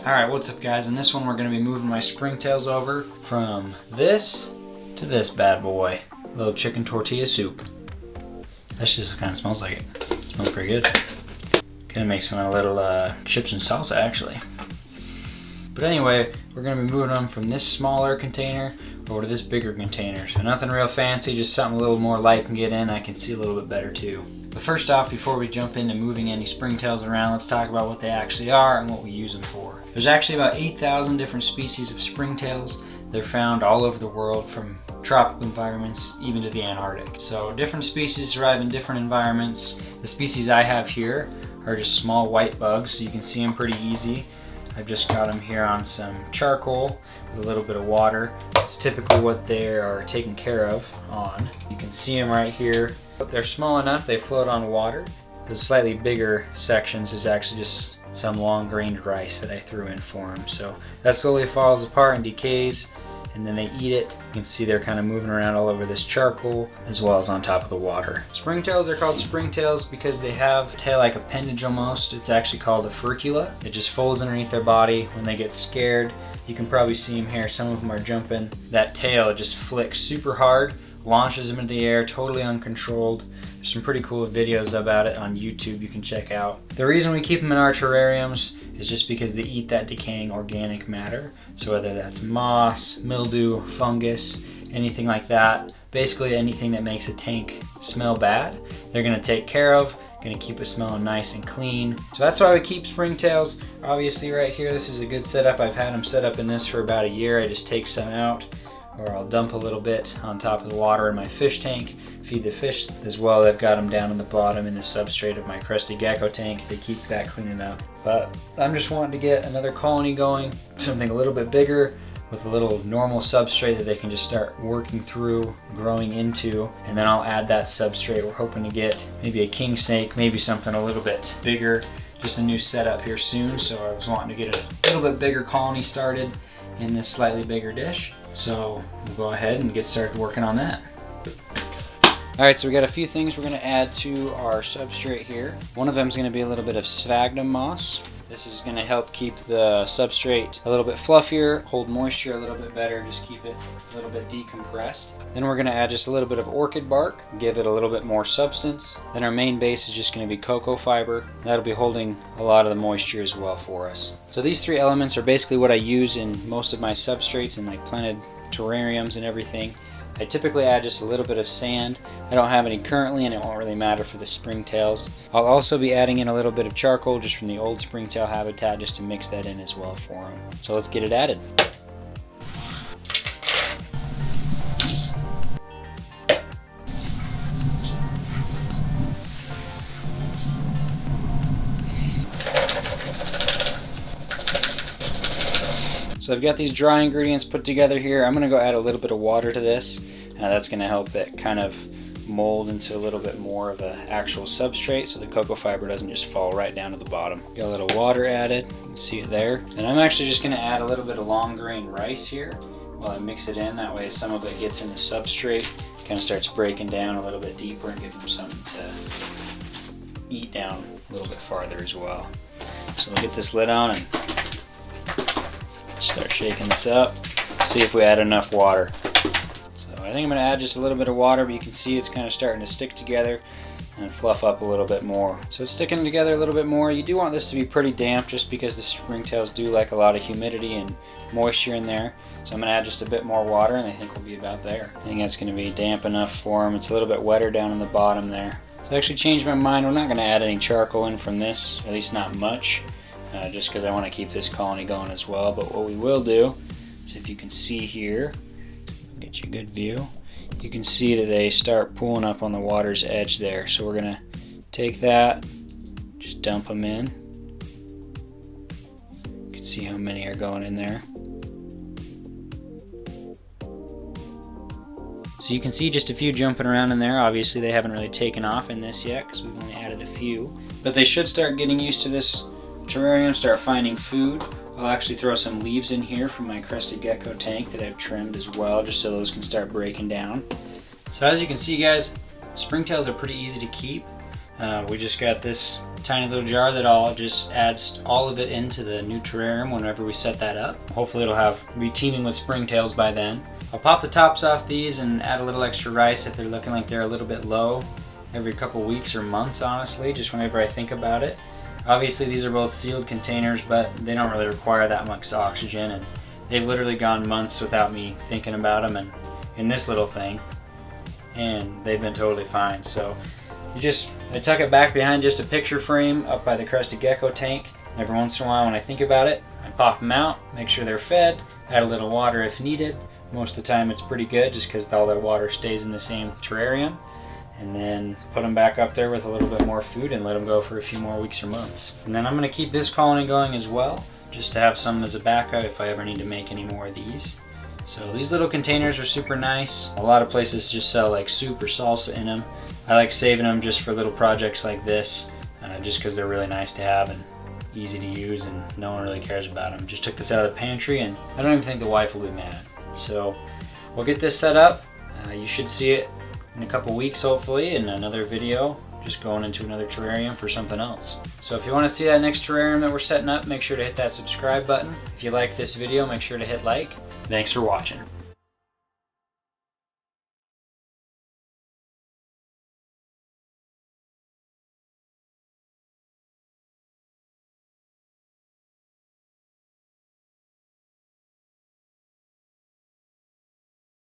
Alright, what's up guys? In this one we're going to be moving my Springtails over from this to this bad boy. A little chicken tortilla soup. That just kind of smells like it. Smells pretty good. Kind of makes me want a little chips and salsa actually. But anyway, we're going to be moving them from this smaller container over to this bigger container. So nothing real fancy, just something a little more light can get in. I can see a little bit better too. But first off, before we jump into moving any Springtails around, let's talk about what they actually are and what we use them for. There's actually about 8,000 different species of Springtails. They're found all over the world, from tropical environments even to the Antarctic. So different species survive in different environments. The species I have here are just small white bugs, so you can see them pretty easy. I've just got them here on some charcoal with a little bit of water. It's typically what they are taken care of on. You can see them right here. But they're small enough, they float on water. The slightly bigger sections is actually just some long-grained rice that I threw in for them. So that slowly falls apart and decays, and then they eat it. You can see they're kind of moving around all over this charcoal as well as on top of the water. Springtails are called Springtails because they have a tail-like appendage almost. It's actually called a furcula. It just folds underneath their body when they get scared. You can probably see them here. Some of them are jumping. That tail just flicks super hard, launches them into the air, totally uncontrolled. There's some pretty cool videos about it on YouTube you can check out. The reason we keep them in our terrariums is just because they eat that decaying organic matter. So whether that's moss, mildew, fungus, anything like that, basically anything that makes a tank smell bad, they're gonna take care of, gonna keep it smelling nice and clean. So that's why we keep Springtails. Obviously right here, this is a good setup. I've had them set up in this for about a year. I just take some out, or I'll dump a little bit on top of the water in my fish tank, feed the fish as well. I've got them down in the bottom in the substrate of my crusty gecko tank. They keep that cleaning up. But I'm just wanting to get another colony going, something a little bit bigger with a little normal substrate that they can just start working through, growing into, and then I'll add that substrate. We're hoping to get maybe a king snake, maybe something a little bit bigger, just a new setup here soon. So I was wanting to get a little bit bigger colony started in this slightly bigger dish. So we'll go ahead and get started working on that. Alright, so we got a few things we're going to add to our substrate here. One of them is going to be a little bit of sphagnum moss. This is going to help keep the substrate a little bit fluffier, hold moisture a little bit better, just keep it a little bit decompressed. Then we're going to add just a little bit of orchid bark, give it a little bit more substance. Then our main base is just going to be cocoa fiber. That'll be holding a lot of the moisture as well for us. So these three elements are basically what I use in most of my substrates and like planted terrariums and everything. I typically add just a little bit of sand. I don't have any currently and it won't really matter for the Springtails. I'll also be adding in a little bit of charcoal just from the old Springtail habitat just to mix that in as well for them. So let's get it added. So I've got these dry ingredients put together here. I'm gonna go add a little bit of water to this. That's gonna help it kind of mold into a little bit more of an actual substrate so the cocoa fiber doesn't just fall right down to the bottom. Got a little water added, you can see it there. And I'm actually just gonna add a little bit of long grain rice here while I mix it in. That way some of it gets in the substrate, kind of starts breaking down a little bit deeper and gives them something to eat down a little bit farther as well. So we'll get this lid on and start shaking this up, see if we add enough water. So I think I'm going to add just a little bit of water, but you can see it's kind of starting to stick together and fluff up a little bit more. So it's sticking together a little bit more. You do want this to be pretty damp just because the Springtails do like a lot of humidity and moisture in there. So I'm going to add just a bit more water and I think we'll be about there. I think that's going to be damp enough for them. It's a little bit wetter down in the bottom there. So I actually changed my mind. We're not going to add any charcoal in from this, at least not much. Just because I want to keep this colony going as well. But what we will do is, if you can see here, get you a good view, you can see that they start pooling up on the water's edge there. So we're going to take that, just dump them in. You can see how many are going in there. So you can see just a few jumping around in there. Obviously they haven't really taken off in this yet because we've only added a few. But they should start getting used to this terrarium, start finding food. I'll actually throw some leaves in here from my crusty gecko tank that I've trimmed as well, just so those can start breaking down. So as you can see guys, Springtails are pretty easy to keep. We just got this tiny little jar that I'll just add all of it into the new terrarium whenever we set that up. Hopefully it'll be teeming with springtails by then. I'll pop the tops off these and add a little extra rice if they're looking like they're a little bit low every couple weeks or months, honestly, just whenever I think about it. Obviously these are both sealed containers, but they don't really require that much oxygen, and they've literally gone months without me thinking about them and in this little thing, and they've been totally fine. So I tuck it back behind just a picture frame up by the crested gecko tank. Every once in a while when I think about it, I pop them out, make sure they're fed, add a little water if needed. Most of the time it's pretty good just because all their water stays in the same terrarium. And then put them back up there with a little bit more food and let them go for a few more weeks or months. And then I'm going to keep this colony going as well, just to have some as a backup if I ever need to make any more of these. So these little containers are super nice. A lot of places just sell like soup or salsa in them. I like saving them just for little projects like this, just because they're really nice to have and easy to use, and no one really cares about them. Just took this out of the pantry and I don't even think the wife will be mad. So we'll get this set up. You should see it in a couple weeks hopefully in another video, just going into another terrarium for something else. So if you want to see that next terrarium that we're setting up, make sure to hit that subscribe button. If you like this video, make sure to hit like. Thanks for watching.